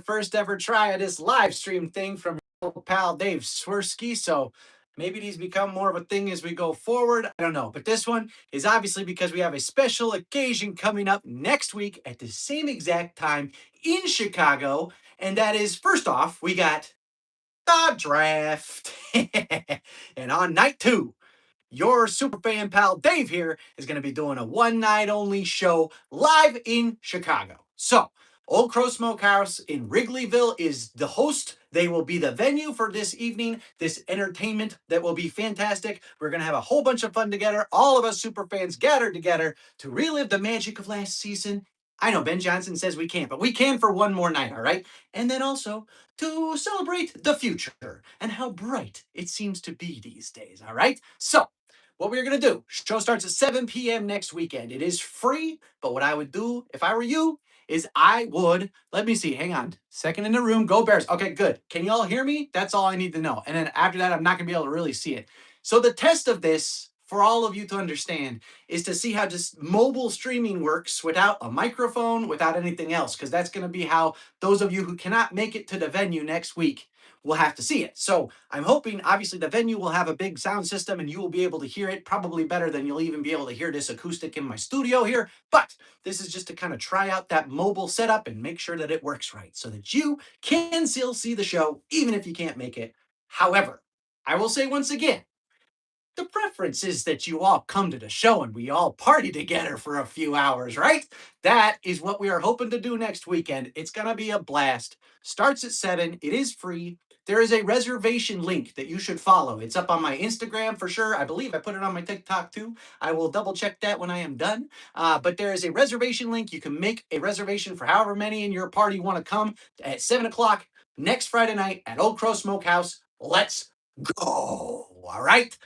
first ever try of this live stream thing from your old pal Dave Swerski. So maybe these become more of a thing as we go forward. I don't know. But this one is obviously because we have a special occasion coming up next week at the same exact time in Chicago. And that is, first off, we got the draft. And on night two, your superfan pal Dave here is going to be doing a one night only show live in Chicago. So, Old Crow Smokehouse in Wrigleyville is the host. They will be the venue for this evening, this entertainment that will be fantastic. We're going to have a whole bunch of fun together. All of us super fans gathered together to relive the magic of last season. I know Ben Johnson says we can't, but we can for one more night, all right? And then also to celebrate the future and how bright it seems to be these days, all right? So, what we're going to do, show starts at 7 p.m. next weekend. It is free, but what I would do if I were you is I would, let me see, hang on. Second in the room, go Bears. Okay, good. Can you all hear me? That's all I need to know. And then after that, I'm not going to be able to really see it. So the test of this, for all of you to understand, is to see how just mobile streaming works without a microphone, without anything else, because that's going to be how those of you who cannot make it to the venue next week will have to see it. So I'm hoping, obviously, the venue will have a big sound system and you will be able to hear it probably better than you'll even be able to hear this acoustic in my studio here. But this is just to kind of try out that mobile setup and make sure that it works right so that you can still see the show, even if you can't make it. However, I will say once again, the preference is that you all come to the show and we all party together for a few hours, right? That is what we are hoping to do next weekend. It's going to be a blast. Starts at 7. It is free. There is a reservation link that you should follow. It's up on my Instagram for sure. I believe I put it on my TikTok too. I will double check that when I am done. But there is a reservation link. You can make a reservation for however many in your party want to come at 7 o'clock next Friday night at Old Crow Smokehouse. Let's go. All right.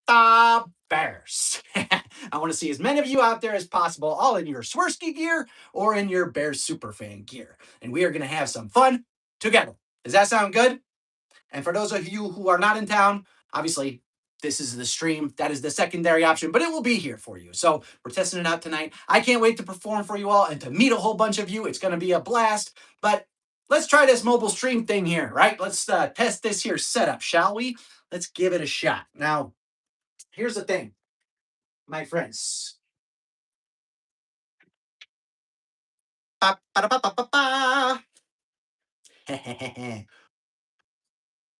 The Bears. I want to see as many of you out there as possible, all in your Swerski gear or in your Bears Superfan gear. And we are going to have some fun together. Does that sound good? And for those of you who are not in town, obviously, this is the stream. That is the secondary option, but it will be here for you. So we're testing it out tonight. I can't wait to perform for you all and to meet a whole bunch of you. It's going to be a blast. But let's try this mobile stream thing here, right? Let's test this here setup, shall we? Let's give it a shot. Now, here's the thing, my friends. Ba, ba, ba, ba, ba, ba.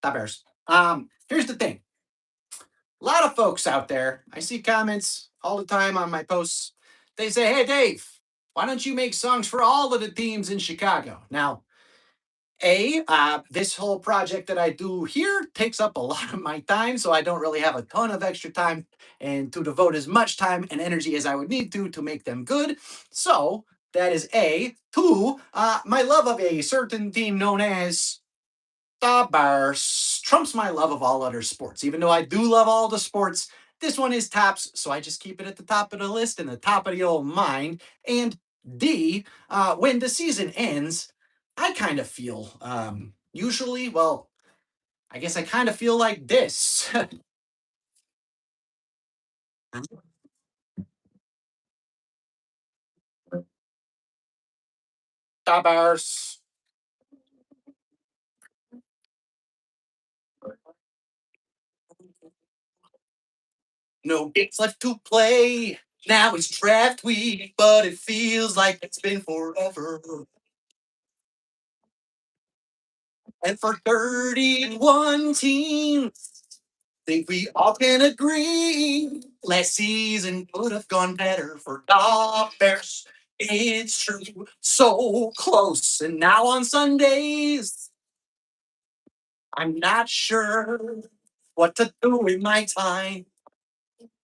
The Bears. Here's the thing. A lot of folks out there, I see comments all the time on my posts. They say, "Hey, Dave, why don't you make songs for all of the teams in Chicago?" Now, this whole project that I do here takes up a lot of my time, so I don't really have a ton of extra time and to devote as much time and energy as I would need to make them good. So that is A. Two, my love of a certain team known as the Bears trumps my love of all other sports. Even though I do love all the sports, this one is tops, so I just keep it at the top of the list and the top of the old mind. And D, when the season ends, I kind of feel, usually, well, I guess I kind of feel like this. The Bears. No games left to play. Now it's draft week, but it feels like it's been forever. And for 31 teams, think we all can agree last season could have gone better for the Bears. It's true, so close. And now on Sundays, I'm not sure what to do with my time.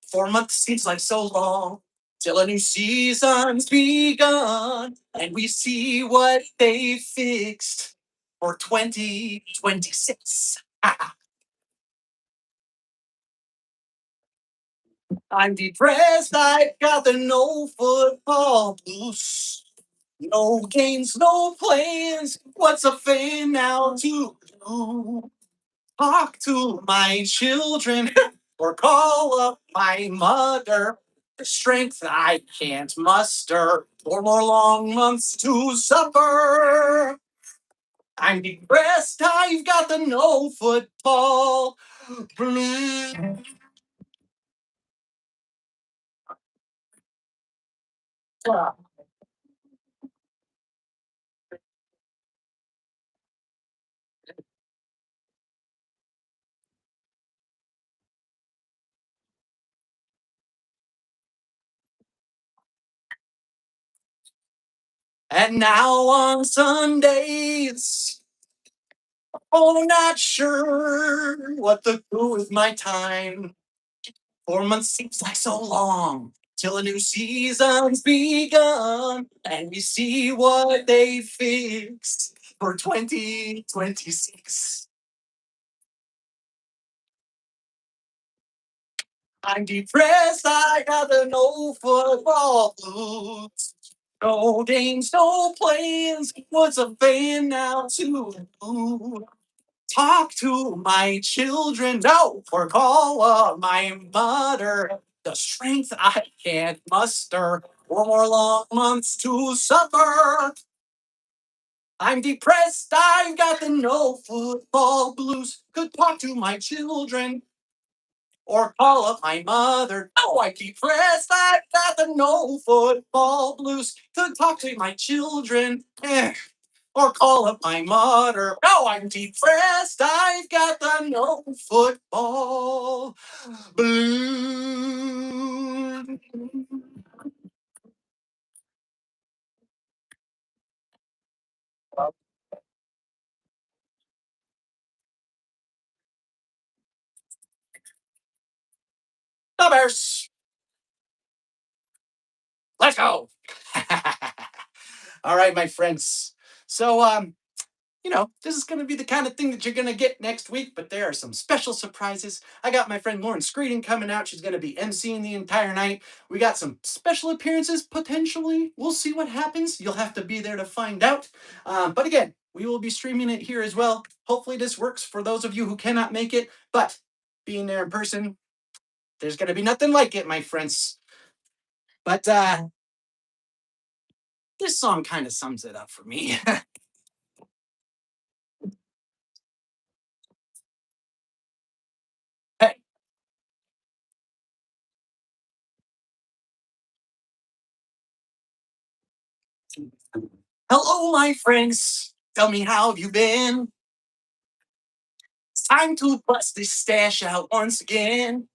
4 months seems like so long till a new season's begun, and we see what they fixed for 2026. I'm depressed, I've got the no football blues. No games, no plans. What's a fan now to do? Talk to my children or call up my mother. The strength I can't muster. 4 more long months to suffer. I'm depressed, I've got the no football blues. And now on Sundays, oh, not sure what to do with my time. 4 months seems like so long till a new season's begun, and we see what they fix for 2026. I'm depressed, I got the no football blues. No games, no plans. What's a fan now to do? Talk to my children, no, or call up my mother. The strength I can't muster. 4 more long months to suffer. I'm depressed, I've got the no football blues. Could talk to my children or call up my mother. Oh, I'm depressed, I've got the no football blues. Could talk to my children. Or call up my mother. Oh, I'm depressed. I've got the no football blues. The Bears. Let's go. All right, my friends. So, this is going to be the kind of thing that you're going to get next week, but there are some special surprises. I got my friend Lauren Screeding coming out. She's going to be emceeing the entire night. We got some special appearances, potentially. We'll see what happens. You'll have to be there to find out. But again, we will be streaming it here as well. Hopefully this works for those of you who cannot make it, but being there in person, there's going to be nothing like it, my friends. But this song kind of sums it up for me. Hey. Hello, my friends. Tell me how have you been? It's time to bust this stash out once again.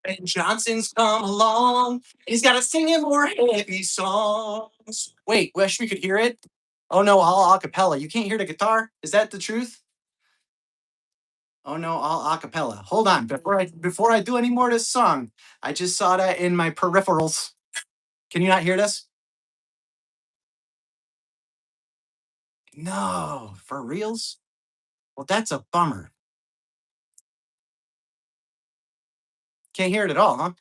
Ben Johnson's come along. He's got us singing more heavy songs. Wait, wish we could hear it? Oh no, all a cappella. You can't hear the guitar? Is that the truth? Oh no, all a cappella. Hold on, before I do any more of this song, I just saw that in my peripherals. Can you not hear this? No, for reals? Well, that's a bummer. Can't hear it at all, huh?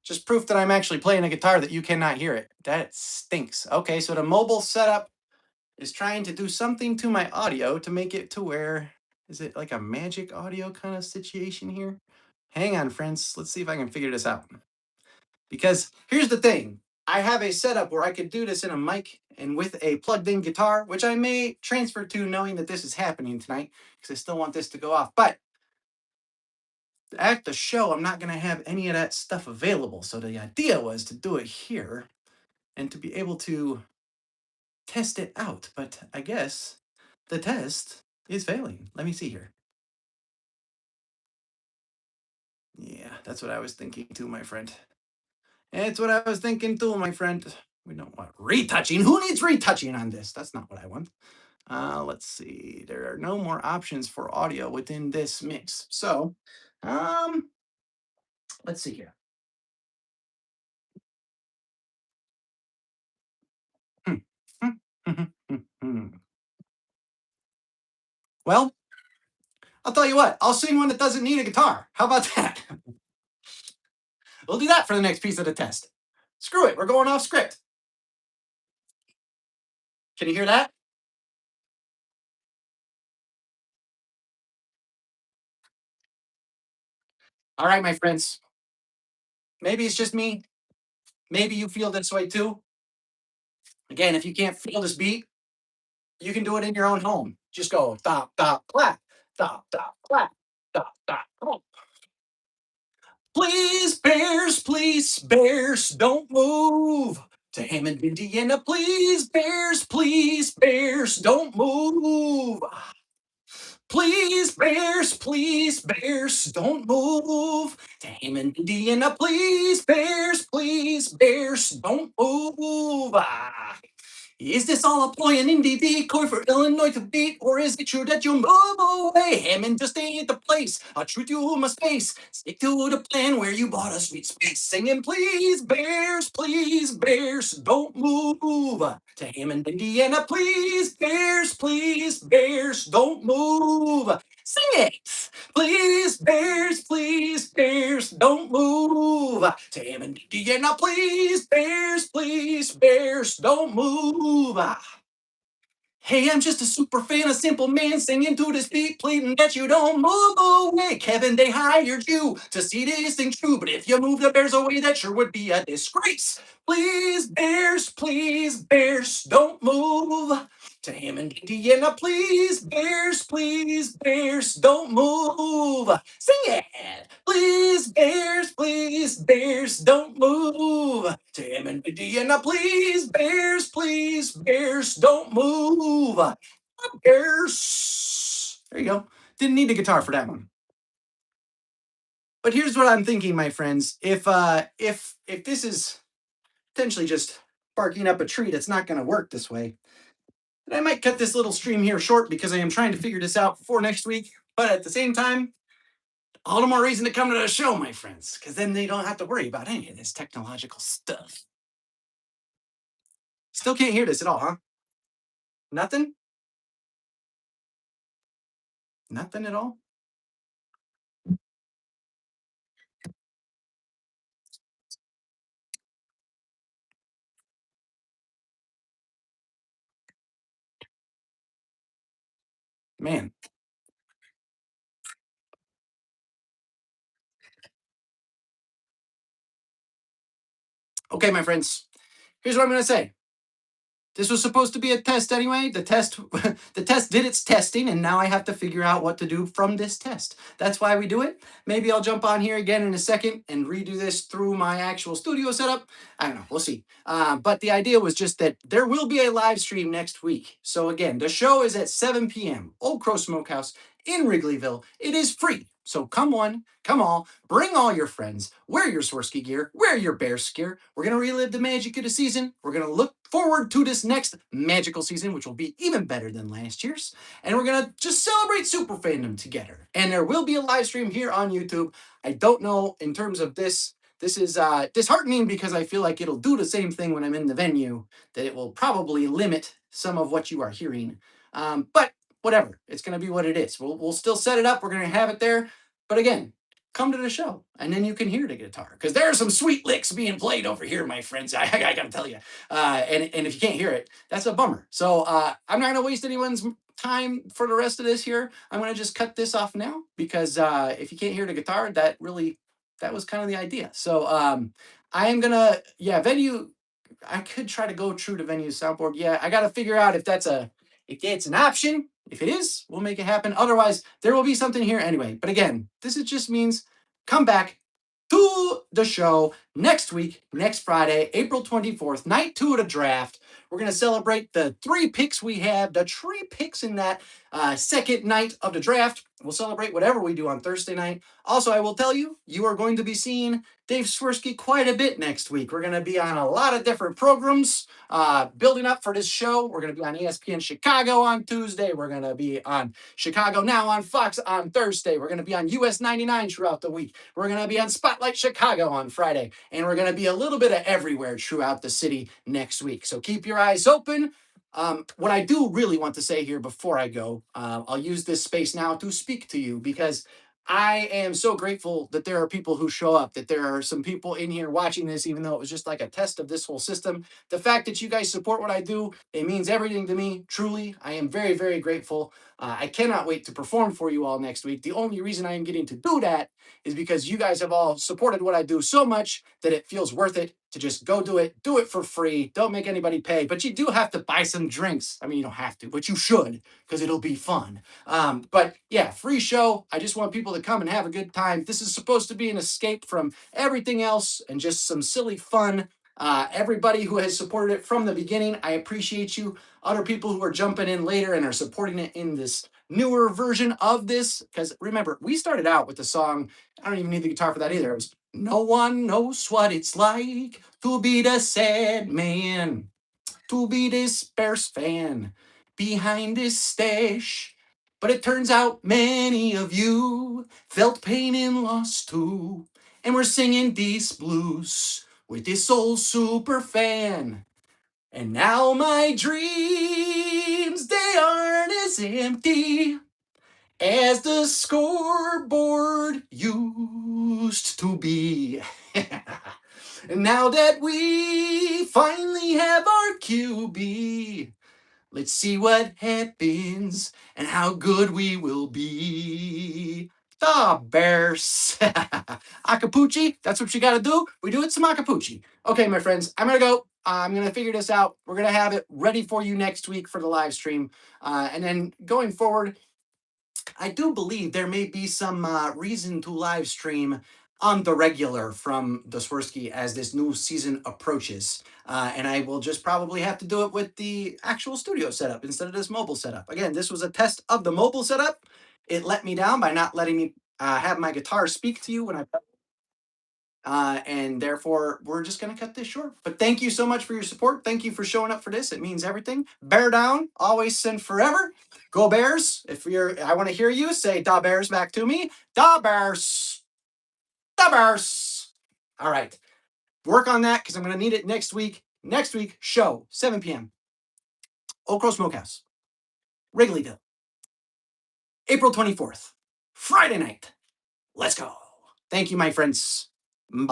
Just proof that I'm actually playing a guitar that you cannot hear it. That stinks. Okay, so the mobile setup is trying to do something to my audio to make it to where, is it like a magic audio kind of situation here? Hang on, friends. Let's see if I can figure this out. Because here's the thing. I have a setup where I could do this in a mic and with a plugged in guitar, which I may transfer to knowing that this is happening tonight because I still want this to go off. But at the show, I'm not going to have any of that stuff available. So the idea was to do it here and to be able to test it out. But I guess the test is failing. Let me see here. Yeah, that's what I was thinking too, my friend. It's what I was thinking too, my friend. We don't want retouching. Who needs retouching on this? That's not what I want. Let's see. There are no more options for audio within this mix. So, um, let's see here. Hmm, hmm, hmm, hmm, hmm. Well, I'll tell you what. I'll sing one that doesn't need a guitar. How about that? We'll do that for the next piece of the test. Screw it. We're going off script. Can you hear that? All right, my friends. Maybe it's just me. Maybe you feel this way too. Again, if you can't feel this beat, you can do it in your own home. Just go dot dot clap, dot dot clap, dot dot clap. Please, bears, don't move. To Hammond, Indiana, please, bears, don't move. Please, bears, don't move. To Hammond, Indiana, please, bears, don't move. Is this all a ploy, an indie decoy for Illinois to beat? Or is it true that you'll move away? Hammond just ain't the place. A truth you must face. Stick to the plan where you bought a sweet space. Singing, please, bears, don't move. To Hammond, Indiana, please, bears, don't move. Sing it! Please, bears, don't move. To Hammond, Indiana, please, bears, don't move. Hey, I'm just a super fan, a simple man singing to this beat, pleading that you don't move away. Kevin, they hired you to see this thing true, but if you move the bears away, that sure would be a disgrace. Please, bears, don't move. To Hammond, Indiana, please, bears, don't move. Sing it. Please, bears, don't move. To Hammond, Indiana, please, bears, don't move. Bears. There you go. Didn't need a guitar for that one. But here's what I'm thinking, my friends. If this is potentially just barking up a tree that's not going to work this way, then I might cut this little stream here short because I am trying to figure this out for next week. But at the same time, all the more reason to come to the show, my friends, because then they don't have to worry about any of this technological stuff. Still can't hear this at all, huh? Nothing? Nothing at all? Man. Okay, my friends. Here's what I'm going to say. This was supposed to be a test anyway. The test did its testing, and now I have to figure out what to do from this test. That's why we do it. Maybe I'll jump on here again in a second and redo this through my actual studio setup. I don't know. We'll see. But the idea was just that there will be a live stream next week. So again, the show is at 7 p.m. Old Crow Smokehouse in Wrigleyville. It is free. So come one, come all, bring all your friends, wear your Swerski gear, wear your Bears gear. We're going to relive the magic of the season. We're going to look forward to this next magical season, which will be even better than last year's. And we're going to just celebrate super fandom together. And there will be a live stream here on YouTube. I don't know in terms of this. This is disheartening because I feel like it'll do the same thing when I'm in the venue, that it will probably limit some of what you are hearing. But whatever, it's going to be what it is. We'll still set it up. We're going to have it there. But again, come to the show and then you can hear the guitar because there are some sweet licks being played over here, my friends. I got to tell you. And if you can't hear it, that's a bummer. So I'm not going to waste anyone's time for the rest of this here. I'm going to just cut this off now because if you can't hear the guitar, that was kind of the idea. So I am going to, yeah, venue. I could try to go true to venue soundboard. Yeah, I got to figure out if it's an option. If it is, we'll make it happen. Otherwise, there will be something here anyway. But again, this is just means come back to the show next week, next Friday, April 24th, night 2 of the draft. We're going to celebrate the 3 picks we have, the 3 picks in that second night of the draft. We'll celebrate whatever we do on Thursday night. Also, I will tell you, you are going to be seeing Dave Swerski quite a bit next week. We're going to be on a lot of different programs building up for this show. We're going to be on ESPN Chicago on Tuesday. We're going to be on Chicago Now on Fox on Thursday. We're going to be on US 99 throughout the week. We're going to be on Spotlight Chicago on Friday. And we're going to be a little bit of everywhere throughout the city next week. So keep your eyes open. What I do really want to say here before I go, I'll use this space now to speak to you because I am so grateful that there are people who show up, that there are some people in here watching this, even though it was just like a test of this whole system. The fact that you guys support what I do, it means everything to me. Truly, I am very, very grateful. I cannot wait to perform for you all next week. The only reason I am getting to do that is because you guys have all supported what I do so much that it feels worth it to just go do it for free. Don't make anybody pay, but you do have to buy some drinks. I mean, you don't have to, but you should because it'll be fun. But yeah, free show. I just want people to come and have a good time. This is supposed to be an escape from everything else and just some silly fun. Everybody who has supported it from the beginning, I appreciate you. Other people who are jumping in later and are supporting it in this newer version of this. Because remember, we started out with the song, I don't even need the guitar for that either. It was No One Knows What It's Like to Be the Sad Man, to be this Bears fan behind this stash. But it turns out many of you felt pain and loss too. And we're singing these blues with this old super fan. And now my dreams, they aren't as empty as the scoreboard used to be. And now that we finally have our QB, let's see what happens and how good we will be. The Bears. Acapulci, that's what you got to do. We do it some Acapulci. Okay, my friends, I'm going to go. I'm going to figure this out. We're going to have it ready for you next week for the live stream. And then going forward, I do believe there may be some reason to live stream on the regular from the Swerski as this new season approaches. And I will just probably have to do it with the actual studio setup instead of this mobile setup. Again, this was a test of the mobile setup. It let me down by not letting me have my guitar speak to you when I and therefore, we're just going to cut this short. But thank you so much for your support. Thank you for showing up for this. It means everything. Bear down, always send forever. Go Bears. If you're, I want to hear you say Da Bears back to me. Da Bears. Da Bears. All right. Work on that because I'm going to need it next week. Next week, show, 7 p.m. Old Crow Smokehouse, Wrigleyville, April 24th, Friday night. Let's go. Thank you, my friends. Bye.